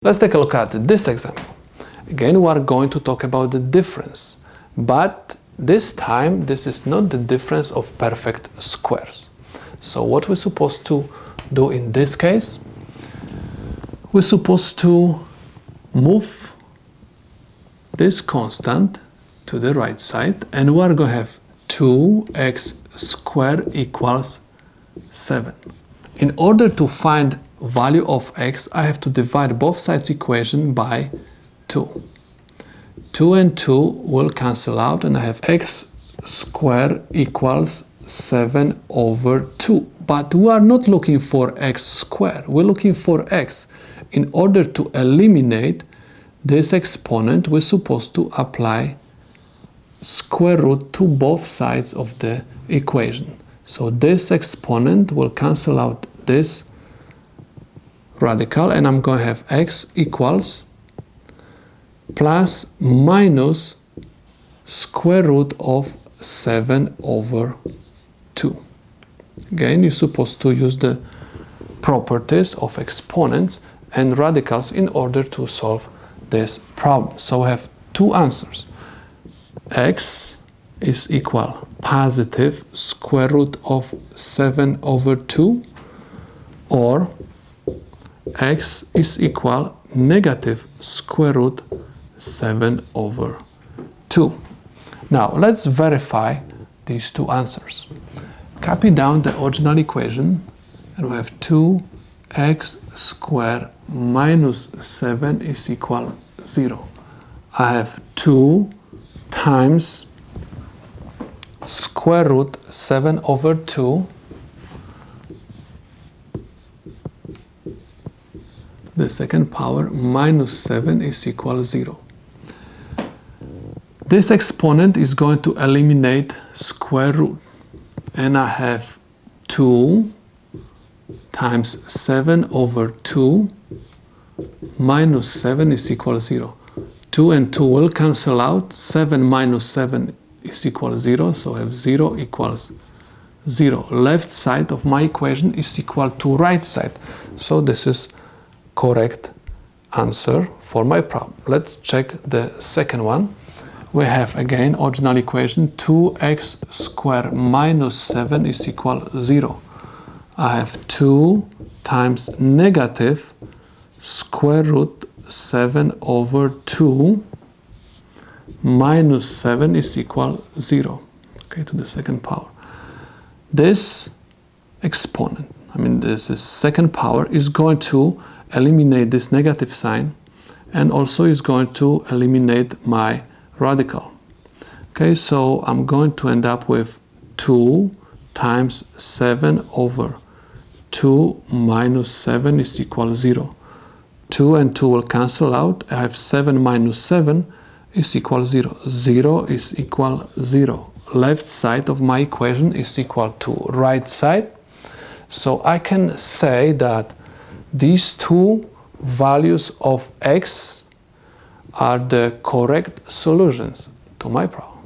Let's take a look at this example. Again, we are going to talk about the difference, but this time this is not the difference of perfect squares. So what we're supposed to do in this case, we're supposed to move this constant to the right side, and we are going to have 2x squared equals 7. In order to find value of x, I have to divide both sides equation by 2. 2 and 2 will cancel out, and I have x squared equals 7 over 2. But we are not looking for x squared, we're looking for x. In order to eliminate this exponent, we're supposed to apply square root to both sides of the equation. So this exponent will cancel out this radical, and I'm going to have x equals plus minus square root of 7 over 2. Again, you're supposed to use the properties of exponents and radicals in order to solve this problem. So we have two answers. X is equal positive square root of 7 over 2, or x is equal negative square root 7 over 2. Now let's verify these two answers. Copy down the original equation, and we have 2x squared minus 7 is equal 0. I have 2 times square root 7 over 2 the second power minus 7 is equal 0. This exponent is going to eliminate square root, and I have 2 times 7 over 2 minus 7 is equal 0. 2 and 2 will cancel out. 7 minus 7 is equal 0, so I have 0 equals 0. Left side of my equation is equal to right side, so this is correct answer for my problem. Let's check the second one. We have again original equation 2x squared minus 7 is equal 0. I have 2 times negative square root 7 over 2 minus 7 is equal 0. Okay, to the second power. This exponent, this is second power, is going to eliminate this negative sign, and also is going to eliminate my radical. Okay, so I'm going to end up with 2 times 7 over 2 minus 7 is equal 0. 2 and 2 will cancel out. I have 7 minus 7 is equal 0. 0 is equal 0. Left side of my equation is equal to right side. So I can say that these two values of x are the correct solutions to my problem.